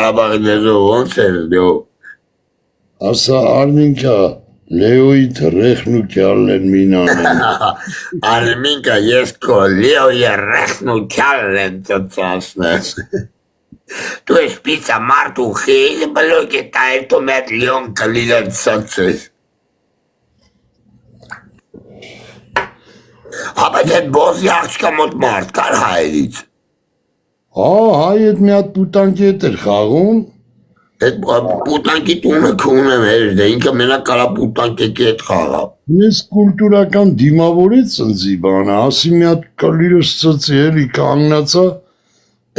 Ղարաբաղի լեզու ոնց էր դու։ Ասա Արմինկա Լեոյի թրեխն ու քյալն են մինան են։ Արմինկա ես քո Լեոյի ռեխն ու քյալն են ծծասնես։ Դու ես պիցա մարդ ու խիլ բլոկի տայրտու մետ լիոն կլիլեն ծծես։ Ապա դետ բոզի աղջկա մոտ մարդ կար հայերից։ Հայ էդ մի հատ պուտանքի հետ էր խաղում։ Այդ պուտանկի տունը քունեմ էր, դե ինքը մենակ կարա պուտանկեկի հետ խաղա։ Ես կուլտուրական դիմավորից ծնձի բանը, ասի մի հատ կլիրս ծծի էլի կանգնացա,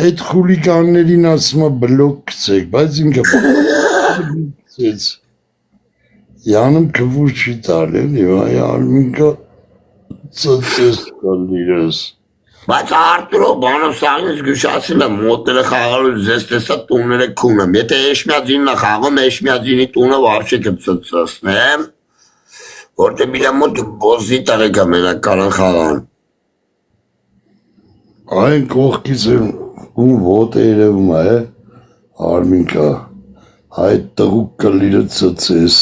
այդ խուլիկաններին ասմա բլոկ կցեք, բայց ինքը ծեց։ Յանում կվուր չի տալ էլի, այ Արմինկա ծծես կլիրս։ Բայց Արտուրո բանով սաղից գուշացիլ եմ, մոտները խաղալու ձեզ տեսա տունները քունեմ, եթե էշմյածինն է խաղում, էշմյածինի տունը վարչի կծծասնեմ, որտե միլա մոտ բոզի տաղեկ է մենակ կարան խաղան։ Այն կողքից եմ ում ոտ է երևում է, Արմինկա, այդ տղուկ կլիրը ծծես։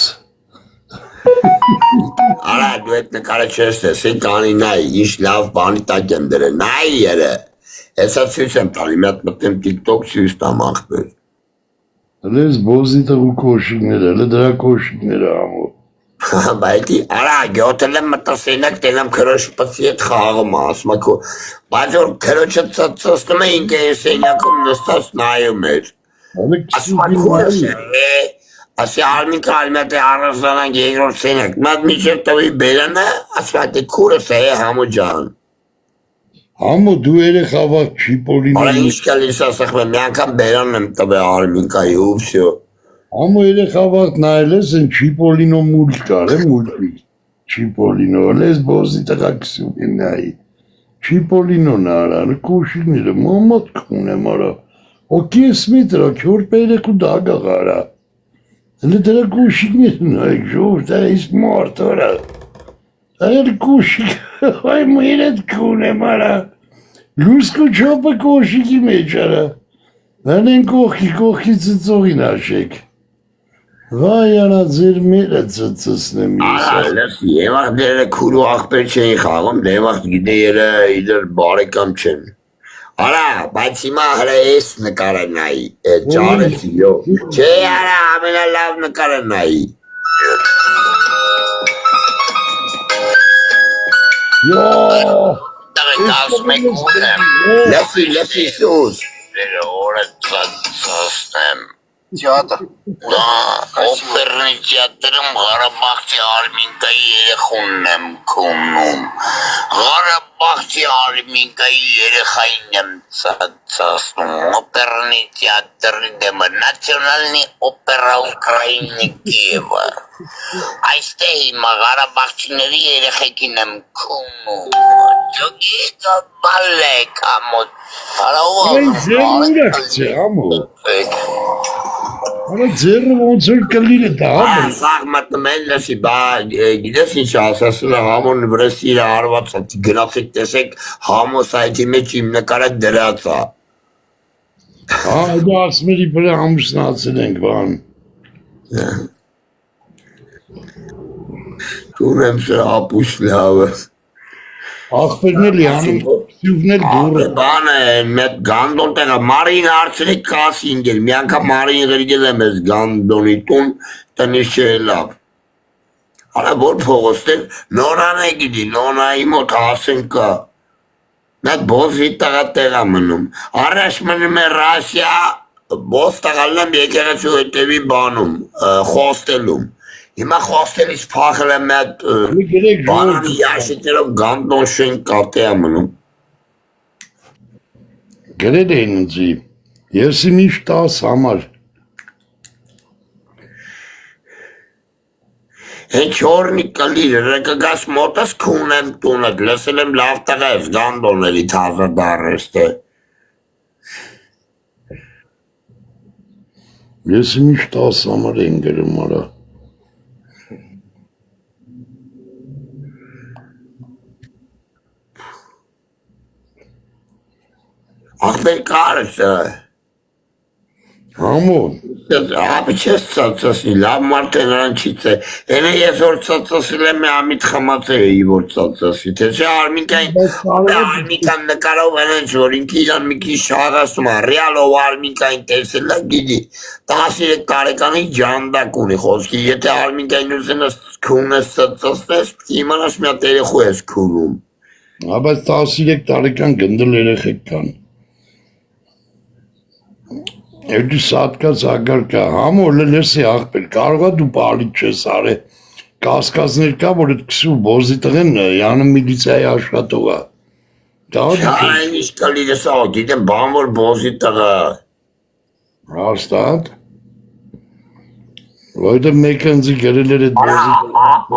Արա դու այդ նկարը չես տեսին կանի նայ, ինչ լավ բանի տակ եմ դրել, նայ երը, հեսա ցույց եմ տալի, մի հատ մտեմ TikTok ցույց տամ ախպեր։ Հլես բոզի տղու կոշիկները, հլը դրա կոշիկները ամո։ Բայդի, արա գյոտել եմ մտասենակ տելեմ քրոջ պծի հետ խաղում ասում ակո, բայց որ քրոջը ծծծնում է ինքը սենյակում նստած նայում էր։ Ասում ակորս է, ասի Արմինկա ալմյատ է առազանանք երկրորդ սենյակ, մատ միջև տվի բերանը, ասում ատի քուրս է համու ջան։ Համո դու երեխավակ չիպոլինը։ Արա ինչ կալիս ասախմ եմ, մի անգամ բերան եմ տվե Արմինկայի ու վսյո։ Համո երեխավակ նայել ես են չիպոլինո մուլտ կար է մուլտի, չիպոլինո, լես բոզի տղակսում են նայի, չիպոլինոն արան, կոշիները, մամատ կուն եմ արա, ոքի ես միտրա, քյոր պերեք ու դագաղ արա, հլը դրա կոշիկներն այք ժողտ, այս մարդ արա, այր կոշիկ, այ միրետ կուն եմ արա, լուսկու չոպը կոշիկի մեջ արա, վանեն կողքի ծծողին աշեք, Վայ արա ձեր մերը ծծսնեմ ես։ Արա լսի, եվաղ դերը քուրու աղպեր չէին խաղում, դեվաղ գիտե երը իդեր բարեկամ չեն։ Արա, բայց հիմա հրա ես նկարը նայի, ճարեցի յո, չէ արա ամենա լավ նկարը նայի։ Տղեկ ասում եք ունեմ, լսի սուս, դերը օրը ծծսնեմ։ Театр. Օպերնի թեատրում Ղարաբաղցի Արմինկայի երեխունն եմ քուննում, Ղարաբաղցի Արմինկայի երեխային եմ ծծասնում, օպերնի թեատրի դեմը, նացիոնալնի օպերա Ուկրայինի Կիևը, այստեղ հիմա Ղարաբաղցիների երեխեքին եմ քուննում, ջոգիգա բալեք ամոտ, Այն ձերն ուրախց է, ամո։ Արա ձերը ոնց որ կլիրը դա, ամո։ Սաղ մտնում են լսի, գիտես ինչ ասասում է համոն վրես իր արված է, գնացեք տեսեք համո սայթի մեջ իմ նկարը դրած է։ Դա ասմերի վրա ամուսնացել ենք բան։ Կունեմ սրա ապուշ լավը։ Աղպերնել յանում, սյուվնել դուրը։ Բանը մետ գանդոն տեղը, մարին հարցրի կաս ինգել, մի անգամ մարին գրգել եմ ես գանդոնի տուն, տնից չէ լավ։ Արա որ փողոստել, նորան է գիդի, նորայի մոտ հասեն կա։ Մետ բոզի տղա տեղա մնում, առաջ մնում է Ռասիա, բոզ տղալն եմ եկեղեցու հետևի բանում, խոստելում։ Հիմա խոստելից փախել եմ մետ բանանի յաշիտերով գանդոն շեն կատե է մնում։ Գրել էին ընձի, ես իմ ինչ 10 համար։ Հեն չորնի կլիր, ռեկգաս մոտս քուն եմ տունըտ, լսել եմ լավ տղա ես գանդոների թազը դարեստ է։ Ես իմ ինչ 10 համար են գրում արա։ Աղբեր կարս է։ Համո, Ապա չես ծածասնի, լավ մարդ է նրան չի ծե։ Ենե ես որ ծածասիլ եմ ամիտ խմած էի որ ծածասի, թե չէ Արմիկան նկարով այնց որ ինքը իրան մի քիչ շաղացնում է, ռեալով Արմիկային տեսել է գիտի, 13 տարեկանի ջանդակ ունի խոսքի, եթե Արմիկային ուզենաս քունես ծածասնես, իմանաս մի հատ երեխու ես քունում։ բայց 13 տարեկան գնդել երեխեք կան։ Էդի սատկած ագարկա, համոլ լեսի աղբեր, կարողա դու պալիտ չես արե, կասկածներ կա, որ էդ կսու բոզի տղեն յանը միլիցիայի աշխատող է։ Այն ինչ կլիրես աղ, գիտեմ բան որ բոզի տղա։ Հաստատ, որտեղ մեկը ինձի գրել էր էդ բոզի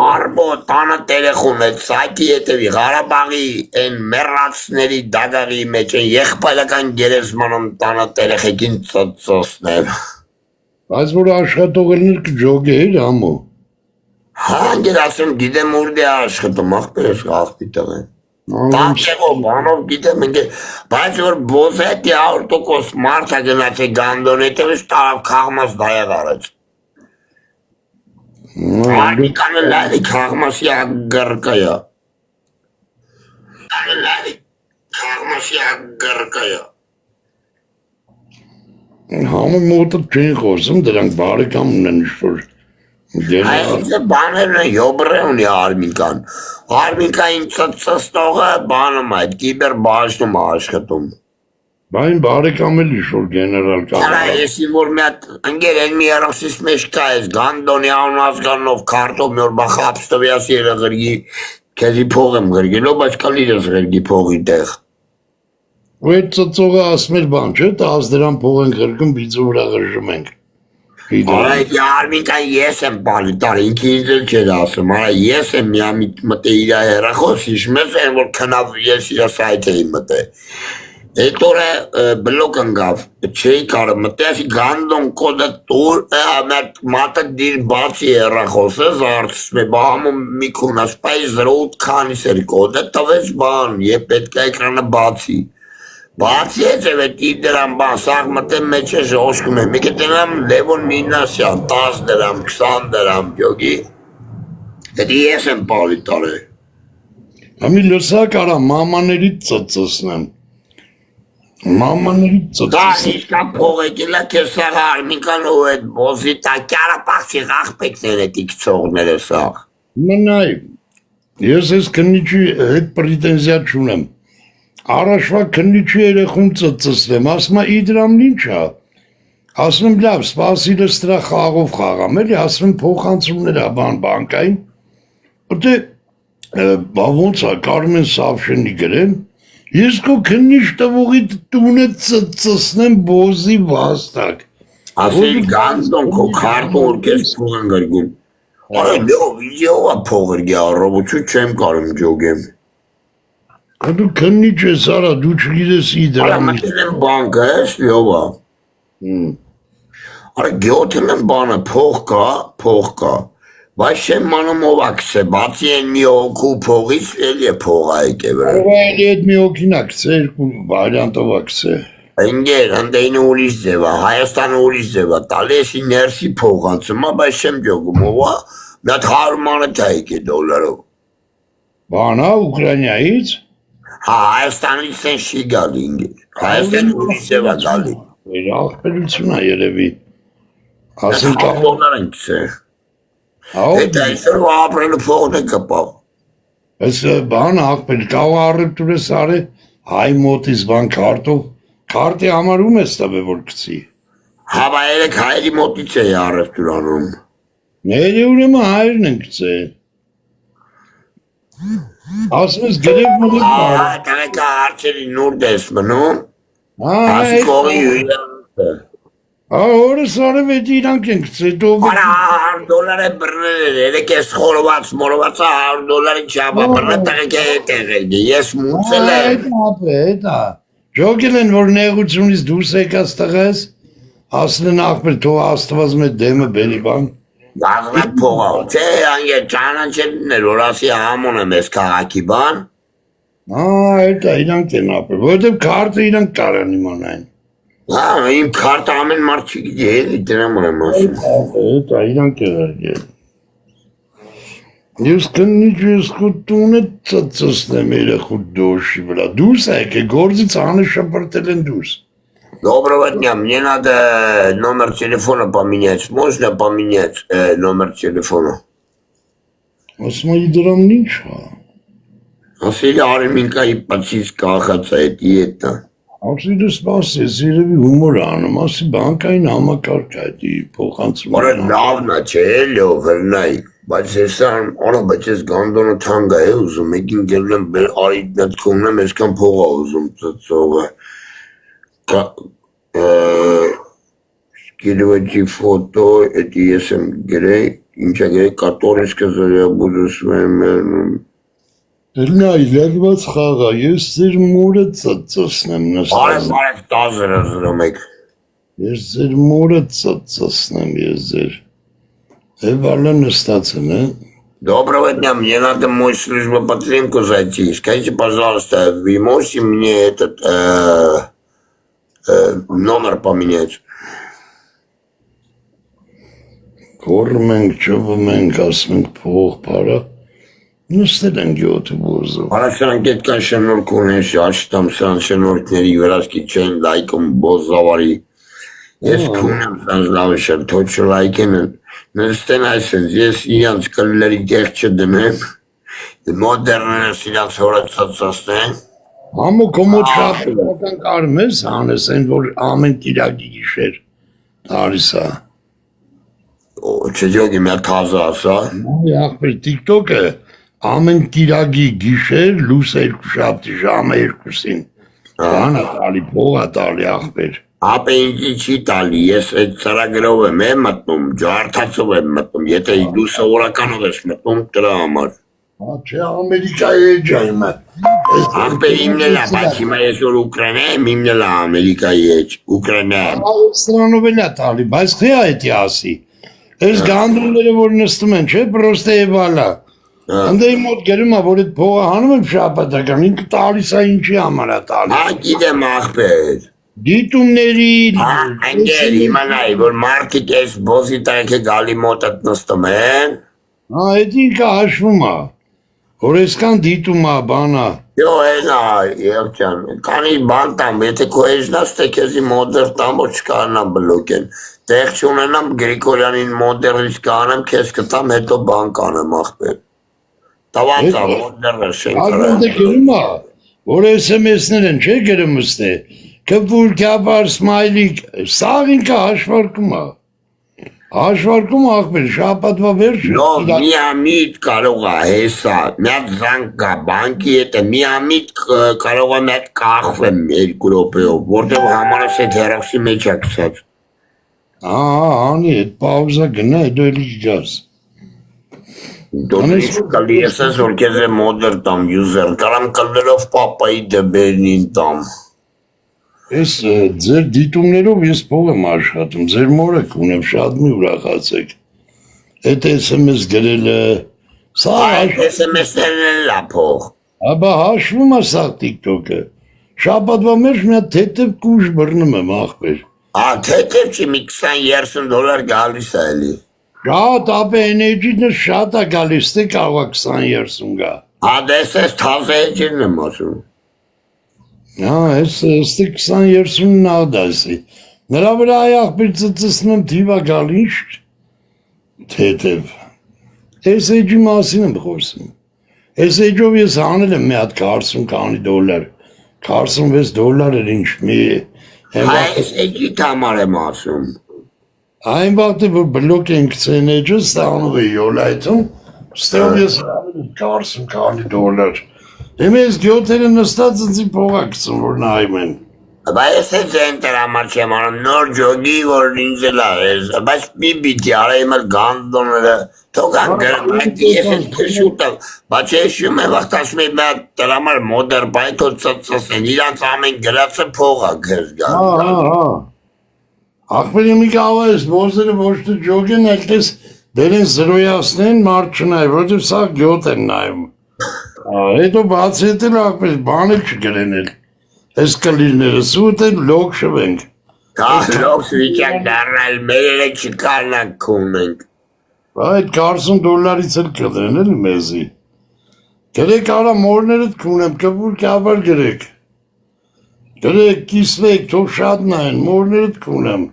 Արբո տանը տերեխում էդ սայթի հետևի Ղարաբաղի են մեռածների դագաղի մեջ են եղբայրական գերեզմանում տանը տերեխեքին ծոցնեմ։ Բայց որ աշխատողերներ կջոգե էր համո։ Հանգեր ասեմ գիտեմ ուրդ է աշխատում աղբերս աղբի տղեն։ Տանքեղով բանով գիտեմ ընկեր, բայց որ բոզետի 100% մարդ է գնաց է գանդոն հետևից տարավ կաղմաս դայեղ արեց։ Արմիկանը լալի կաղմասի ագրկայա։ Համը մոտը չեն խոսում, դրանք բարեկամ ունեն ինչ-որ Այդ բաներն է յոբրե ունի Արմիկան։ Արմիկային ծծստողը բանում այդ կիբեր բաժնում աշխատում։ Բայն բարեկամ էլ ինչ-որ գեներալ կա։ Արա եսի որ մի հատ ընկեր են մի երախսիս մեջ կա ես գանդոնի անուն ազգանով քարտով մի օր բա խապստովյաս երղրգի քեզի փող եմ գրգելով, բայց կալիր ես գրգի փողի տեղ։ Ու այդ ծծողը ասում էր բան չէ, 10 դրամ փող ենք գրգում, բիծու վրա գրժում ենք։ Այդ Արմիկան ես եմ բալի տարի, ինքը ինձ էլ չէր ասում, արա ես եմ միամիտ մտե իրա հեռախոս, իշմես են որ քնավ ես իրա սայթ էի մտե։ Այդ օրը բլոկ ընգավ, չէի կարը մտեսի գանդոն կոդը տուր, մատը դիր բացի հեռախոսը, զարցում է, բահամում մի քունաս, պայ 08 քանիս էր կոդը, տվեց բան, եվ պետք է էկրանը բացի։ Բացի է ձև էտ իր դրամ բան, սաղ մտեմ մեջ է ժոշկում է, մի կտնամ լևոն մինասյան, 10 դրամ, 20 դրամ, գյոգի, դի ես եմ պալի տարը։ Ամի լսակ արա, մամաներից ծծսնեմ, մամաներից Դա ծծսնեմ, իսկա փող եկելա կեզ սաղ Արմիկան ու էտ բոզի տակյարը պախցի աղպեկներ էտ իքցողները սաղ։ մնայ, ես ես կնիչի հետ պրիտենզիա չունեմ, Առաջվա քննիչի երեխուն ծծսնեմ, ասում է իդրամն ինչ է, ասում եմ լավ, սպասիլս դրա խաղով խաղամ, էլի, ասում եմ փոխանցումներ է բանկային, որտե բա ոնց է, կարում են Սավշենի գրեն, ես քո քննիչ տվողի տունը ծծսնեմ բոզի վաստակ։ Ասելի գանդոն քո քարտոն կես փող են գրգում։ Արա լով, իջեով է փող գրգի առողություն չեմ կարում ջոգեմ։ Դու քննիչ ես արա, դու չգիտես Արա իդրամի։ մտել եմ բանկը ես լյովա։ Արա գյոթել եմ բանը փող կա, բայց չեմ մանում ով ակսե, բացի են մի հոգու փողից էլ է փող այկ է վրա։ Ով այլի էդ մի հոգին ակսե, երկու վարյանտով ակսե։ Ընգեր, հնդեինը ուրիշ ձև է, Հայաստանը ուրիշ ձև է, տալեսի ներսի փողանցում է, բայց չեմ ջոգում ով է, մի հատ 100 մանեթ այկ է դոլարով։ Բանա Ուկրաինայից։ Հա, Հայաստանից են շի գալի ինգեր, Հայաստանը ուրիշ ձև է գալի։ Աղբերություն է երևի։ Ասեն կա։ Դոլար են կսեր։ Հետ այսօր ապրելու փողն է կպավ։ Այս բան աղբեր, կավ առեպտուր ես արե, հայ մոտից բան քարտով, քարտի համարում ես տվե որ կցի։ Հա, բա երեք հայերի մոտից է առևտուր անում։ Ների ուրեմն հայերն են կցե։ Ասում ես գրեվ մոտիկ բան։ Հա, տղեկա հարցերի նուրդ ես մնում, Հա, ասի կողի հույլանց է։ օրս արև էդ իրանք են կցե, դով Արա 100 դոլար է բրնել էր, երեք ես խորոված, մորովածա 100 դոլարի չապա բրնել տղեկա հետ եղել, ես մուցել եմ։ Հետ է, ջոգել են, որ նեղությունից դուրս եկած տղես, ասն են աղբեր, թող աստված մետ դեմը բերի բան։ Գազնակ փողա, չէ, անգեր ճանաչելն էր, որ ասի համոն եմ ես քաղաքի բան։ Այդ է, իրանք են ապրել, որովհետև քարտը իրանք կարան իմանային։ Հա, իմ քարտը ամեն մարդ չգիտի, էլի դրա համար եմ ասում։ Դա իրանք եղել։ Ես կնիչ ես խուտունը ծծսնեմ երեխու դոշի վրա։ Դուրս եկե գործից անը շպրտել են դուրս։ Доброго дня, мне надо номер телефона поменять. Можно поменять номер телефона? Ասում եմ դրամն ինչ է։ Ասել Արմինկայի պատսից կախած է էտա։ Ասել սպասես, երևի հումոր անում, ասի բանկային համակարգ է դի փոխանցում։ Որը լավն է, չէ, լավ վերնայ, բայց ես արա, բայց ես գանդոնը թանկ է ուզում, եկին գելեմ արի նատ կողնեմ, այսքան փող է ուզում ծծողը։ Скидывайте фото, эти есեմ գրեի, ինչա գրեի, который сказал, я буду с вами. Նա իլագված խաղա, ես ձեր մորը ծծսնեմ նստած։ Բարև տազերը զրում եք։ Ես ձեր մորը ծծսնեմ, ես ձեր։ Էվալը նստած են, է։ Доброго дня, мне надо мой службу подтримку зайти. Скажите, пожалуйста, вы можете мне этот номер поменять? Կորում ենք, չովում ենք, ասում ենք փող պարա, նստել ենք յոթը բոզով։ Արա սրանք այդքան շնորհք ունեն, աշտամ սրանք շնորհքների վրացքի չեն լայքում բոզավարի։ Ես քունեմ սրանք լավ շր, թոչ լայքեն են, նստեն այսենց, ես իրանց կլլերի տեղ չդնեմ, մոդերները իրանց հորացածացնեն։ Համո կոմոդ շապական կարում ես հանես, են որ ամեն կիրակի գիշեր տարիս է։ Չջոգի մեր թազը ասա։ Ախպեր տիկտոկը ամեն կիրակի գիշեր լուս երկու շաբթի ժամը 2-ին։ Բանա տալի, փողա տալի ախպեր։ Ապե ինձի չի տալի, ես այդ ծրագրով եմ մտնում, ջարդացով եմ մտնում, եթե դու սովորականով ես մտնում դրա համար։ Չէ, Ամերիկայի էջ այմը։ Ապե իմն էլ է, բայց հիմա ես որ Ուկրաինա եմ, իմն էլ է Ամերիկայի էջ, Ուկրաինա եմ։ Սրանով էլ է տալի, բայց խի այդի ասի։ Այս գանդունները որ նստում են, չէ, պրոստե եվալա։ Անդեի մոտ գերում է, որ այդ փողը հանում եմ շապատական, ինքը տալիս է ինչի համար է տալիս։ Հա, գիտեմ ախպեր։ Դիտումների։ Անգեր իմանայի, որ մարդիկ այս բոզի տարեքը գալի մոտդ նստում են։ Հա, այդ ինքը հաշվում է, որ այսքան դիտում է, բանա։ Yo, էնա, եղջան, կանի բան տամ, եթե քո էջնաս թե քեզի մոդեր տամ, որ չկանա բլոկեն։ Տեղ չունենամ Գրիգորյանին մոդերից կանեմ, քեզ կտամ, հետո բան կանեմ ախպեր։ Տավացա, մոդերը շեն կրեմ։ Ագոնտը գերում է, որ SMS-ներ են, չէ գերում ուստե, կպուր, կապար, սմայլիկ, սաղ ինքը հաշվարկում է։ Հաշվարկում ախպեր, շապատվա վերջը։ Նո, միամիտ կարող է հեսա, միատ զանք կա, բանկի հետ է, միամիտ կարող է միատ կախվեմ 2 րոպեով, որտեղ համարս այդ հերաքսի մեջ է կսած։ Անի, այդ պաուզա գնա, հետո էլի գազ։ Դոնից կալի ես ես, որ կեզ է մոդեր տամ, յուզեր, կարամ կլերով պապայի դբերնին տամ։ Ես ձեր դիտումներով ես փող եմ աշխատում, ձեր մորը կունեմ շատ մի ուրախացեք։ Այդ SMS գրելը, սա Այդ SMS-ներն էլ լա փող։ Աբա հաշվում է սա տիկտոկը։ Շաբաթվա մեջ մի հատ թեթև կուժ բռնում եմ ախպեր։ Թեթև չի մի 20-30 $, գալիս է էլի։ Շատ ապե էներգինը շատ է գալիս, թե կարող է 20-30 գա։ Դես ես թազը էջին եմ ասում։ Հա, ես ստի 20-30 նադասի։ Նրա վրա այ ախպեր ծծսնում եմ թիվա գալ ինչ թեթև։ Ես էջի մասին եմ խոսում։ Ես էջով ես հանել եմ մի հատ 40 քանի $, 46 $-եր ինչ մի Այս էջի համար եմ ասում։ Այն բաղթը, որ բլոկ ենք ծեն էջը, ստանով է յոլայթում, ստեղով ես 40 քանի $։ Եմ ես գյոթերը նստած ընձի փողակցում, որ նայում են։ Բայց ես է ձեն տր համար չեմ անում, նոր ջոգի, որ ինձ էլ այս, բայց մի բիտի արայիմ էլ գանդոները, թողան գրմ, այդ ես են կշուտով, բայց ես շում է վաղթասում է բատ տր համար մոդեր բայթոտ ծծսեն, իրանց ամեն գրացը փողա կեզ գան։ Ախպերի մի կաղա ես բոզերը ոչ թե ջոգեն, այլտես դեր են զրոյասնեն մարդ չնայ, որտև սա գյոտ են նայում։ Հետո բացի հետ էլ ախպեր բանը չգրեն էլ, ես կլիրները սուտ են լոգ շվենք, լոքս վիճակ դառնալ մերերը չկարնանք քունենք։ Այդ $40-ից էլ կդրեն էլ մեզի։ Գրեք արա մորներդ քունեմ, կպուր կաբար գրեք։ Գրեք, կիսվեք, թող շատ նայեն, մորներդ քունեմ։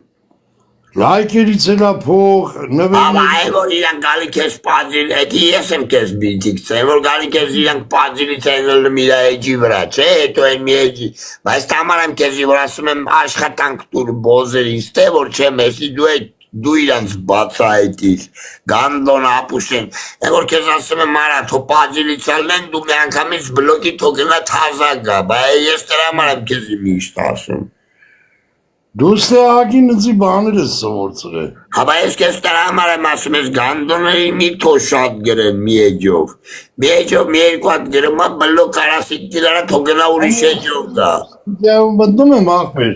Լայքերից էլա փող, Աբա նվերներ։ այ որ իրանք գալի քեզ պազիլ, էդի ես եմ քեզ բիլտիկ ցեմ, որ գալի քեզ իրանք պազիլից են մի էջի վրա, չէ, հետո այն մի էջի։ Բայց համար եմ քեզի որ ասում եմ աշխատանք տուր բոզերից, թե որ չէ, մեսի դու իրանց բացայտիր, գանդոն ապուշեն, են որ քեզ ասում եմ արա, թո պազիլից ալնեն, դու մի անգամից բլոկի թողնա թազա գա, բայց ես դրա համար եմ քեզի միշտ ասում։ Դուստե ագին զի բաները սովորցրե։ Հաբա ես քեզ դրա համար եմ ասում ես գանդոնների մի թո շատ գրեն մի էջով, մի երկու հատ գրում է բլոկ արասիկ դիլարա թողնա ուրիշ էջով գա։ Դու մտնում եմ ախպեր։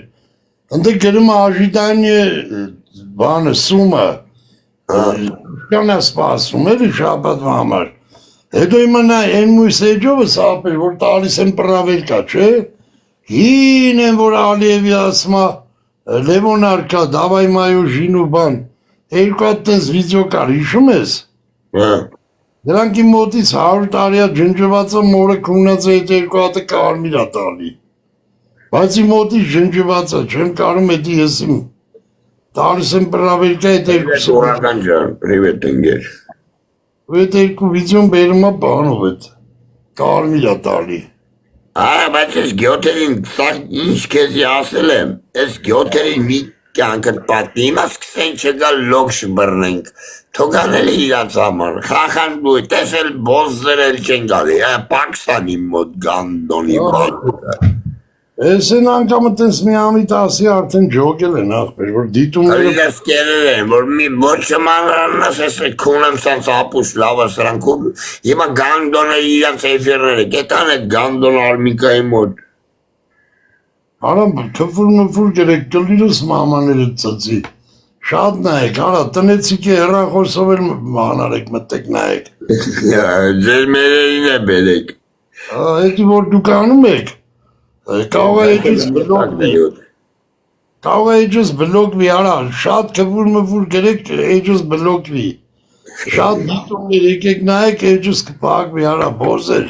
Ընդ գրում աժիտանի բանը սումը։ Կանա սպասում էլի շաբաթվա համար։ Հետո իմանա այն մույս էջովը սապեր, որ տալիս են պրավել կա, չէ։ Հին են, որ Ալիևի ասմա Լևոն արկա, դավայ մայո ժինու բան, երկու հատ տես վիդեո կար, հիշում ես։ Դրանք իմ մոտից 100 տարիա ջնջվածը մորը քունած է այդ երկու հատը կարմիրա տալի։ Բայց իմ մոտից ջնջվածը, չեմ կարում էդի ես իմ տալիս եմ պրավերկա այդ երկուսը։ Օրական ջան, պրիվետ ընկեր։ Ու այդ երկու վիդեոն բերում է բանով այդ կարմիրա տալի։ Այ բայց ես գյոթերին սաղ ինչ քեզի ասել եմ, ես գյոթերին մի կյանքդ պատմի, հիմա սկսեն չգալ լոքշ բռնենք, թողանել է իրանց համար, խախան դու, տեսել բոզերել չեն գալի, Պակստանի մոտ գանդոնի բան։ Ես են անգամը տես մի ամիտ ասի արդեն ջոգել են ախպեր, որ դիտումները… Ես կերել եմ, որ մի ոչ չմանրանաս ես քունեմ սանց ապուշ լավը սրանք ու հիմա գանդոները իրանց էֆիրները, կետան այդ գանդոն արմիկայի մոտ։ Արամ թվուր գրեք կլիրս մամաները ծծի, շատ նայեք, արա տնեցիք է հեռախոսով էլ մանարեք մտեք նայեք։ Ձեր մերերին է բերեք։ Հետի որ դուք անում եք, կարող է էջս բլոգվի, արա, շատ թվուր գրեք էջս բլոգվի, շատ դիտումներ եկեք նայեք էջս կպաղվի, արա, բոզեր,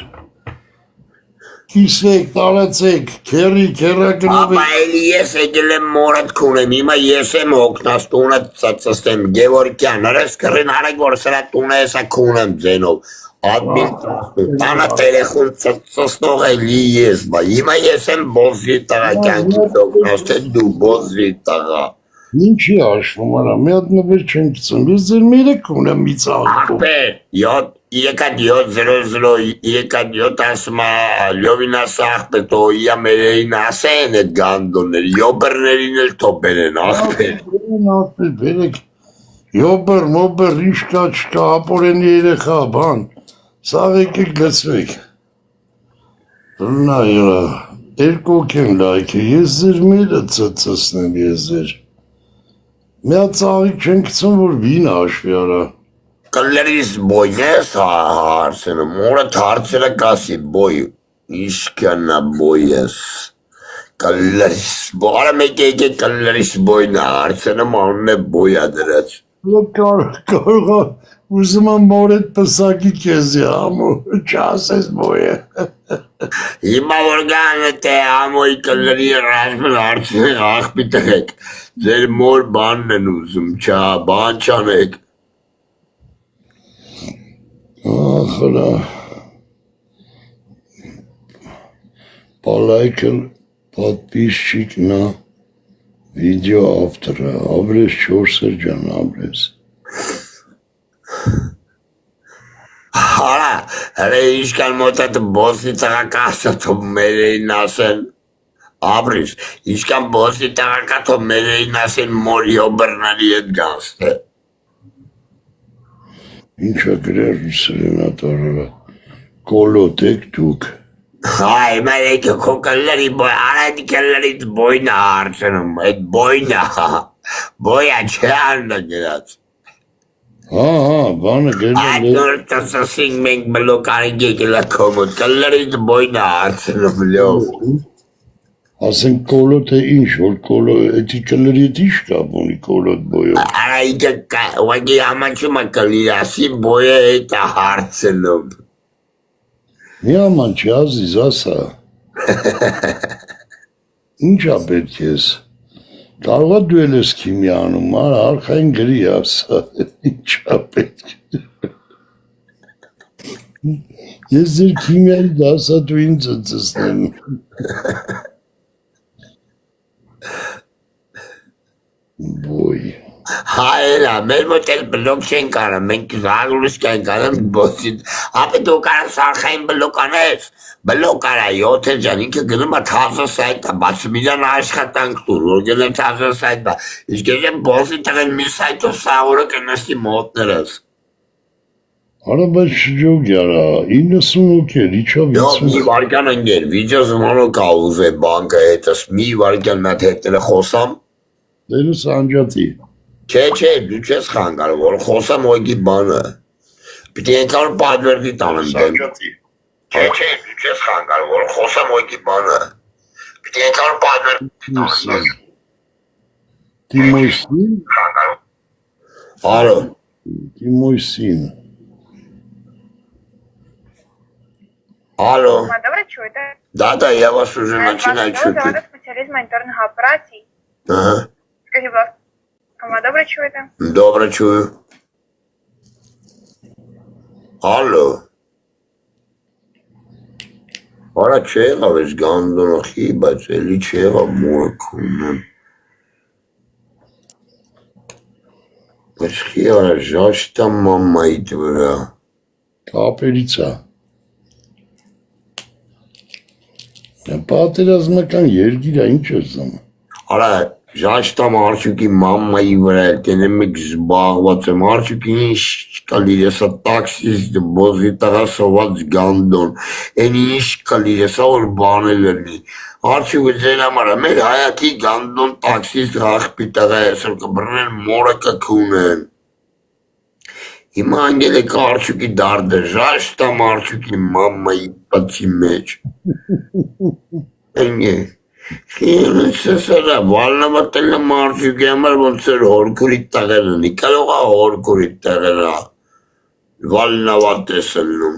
կիսեք, տարացեք, քերակնով Աբա էլի ես եկել եմ մորդ քունեմ, հիմա ես եմ օգնած տունը ծծստեմ, Գևորգյան, հրես կրին հարեք, որ սրա տունը եսա քունեմ ձենով, ադմին տանա տերեխուն ծծստող էլի ես, հիմա ես եմ բոզվի տղա կյանքից օգնած, թե դու բոզվի տղա։ Ինչի աշվում արա, մի հատ նվեր չեն կծում, ես ձեր մերեք ունեմ մի ծաղկում։ Ախպեր, 3700 ասում է լյովինաս ախպետ ու իա մերերին ասեն էդ գանդոններ, յոբերներին էլ թոբերեն ախպեր։ Ախպեր, բերեք, յոբեր, մոբեր, իշկա, չկա, ապորենի երեխա, բան, սաղ եկեք լծվեք։ Լնա իրա, երկոք են լայքը, ես ձեր մերը ծծսնեմ ես ձեր։ Մի հատ ծաղիկ չեն կծում, որ վին աշվի արա։ Կլերիս բոյն ես հարցնում, մորդ հարցերը կասի բոյ, իշկանա բոյ ես, կլերիս բոյ, արա մեկ եկեք կլերիս բոյն հարցնում, անուն է բոյա դրած։ Կարող ուզում եմ մորդ պսակի կեզի, ամո, չասես բոյը։ Հիմա որ գանը թե ամոյ կլերի ռազմն հարցնի աղպի տղեք, ձեր մոր բանն են ուզում, չա, բան չանեք։ Ախրա, պալայքըլ պատպիսչիկ նա վիդեո ավտրա, աբրես 4 ջան, աբրես։ Արա, հրե իշկան մոտատ բոսի տղակասը թո մերեին ասեն, աբրիս, իշկան բոսի տղակա թո մերեին ասեն մորի հոբրնալի էդ գանստ է։ Ինչա գրեր սրենատարը, կոլոտ եք դուք։ Այ, մեր եկը քո կլերի բոյ, արա էդ կլերի բոյնա հարցնում, էդ բոյնա, բոյա չէ աննա գրած։ Հա, բանը գերն Այդ նոր տսասինք մենք բլոկ արինք եկել է կոմոտ, կլերից բոյնա հարցնում լյով։ ասենք կոլոտ է ինչ, որ էդի կլրի էդի շկապ ունի կոլոտ բոյով։ Արա իջը ուղղակի ամաչում է կլիր ասի բոյը հետ է հարցնում։ Մի աման չի ազիզ ասա։ Ինչա պետք ես։ Կարողա դու էլ ես քիմիանում, արխային գրի ասա, ինչա պետք է։ Ես ձեր քիմիայի դասա դու ինձ ծծնեմ։ Բոյ։ Հայելա, մեր մոտ էլ բլոկ չեն կարում, մենք զարուլուս կեն կարում բոսին, ապի դու կարս արխային բլոկ անես, բլոկ արա, յոթեր ճան, ինքը գնում է թազը սայտա, բացումիլյան աշխատանք տուր, որ գնեմ թազը սայտա, իսկ ես բոսի տղեն մի սայտով սաղուրը կնստի մոտներս։ Արա բայց շջոգ արա, 98 էր, իչով Յո, մի վարկյան ընգեր, վիճը զմանոք աուզ է բանկը հետս, մի վարկյան մատ հետները խոսամ, դերս անջատի։ Չէ, դու չես խանգար, որ խոսամ ոյգի բանը, պիտի ենքար պատվերդի տանեմ դեմ։ Չէ, դու չես խանգար, որ խոսամ ոյգի բանը, պիտի ենքար պատվերդի տանեմ։ Տիմոյսին, Ալո, Тимойсин. Алло. Доброе чудо. Да, я вас уже начинаю чуть. Завода специалист мониторных операций. Ага. Скажи, пожалуйста, доброе чудо. Добре чую. Алло. Արա չի եղավ ես գանդոնախի, բայց էլի չի եղավ մորքունը։ Բայց խի արա ժաշտա մամայիդ վրա։ Կապերիցա։ Պատերազմական երգիր է, ինչ ես զում։ Արա ժաշտա մարչուկի մամայի վրա տենեմ եք զբաղված եմ, մարչուկի ինչ կալիր եսա տաքսիստ բոզի տղա սոված գանդոն, են ինչ կալիր եսա որ բան է լրնի, մարչուկը ձեր համար է, մեր հայատի գանդոն տաքսիստ հաղպի տղա եսոր կբրնեն մորը կքունեն, հիմա անգել է կարչուկի դարդը, ժաշտա մարչուկի մամայի պացի մեջ, են է, Սեսարա, վալնավատելը մարջուկի համար ոնց էր հորքուրիտ տաղելն, իկալողա հորքուրիտ տաղելա, վալնավատ ես լնում։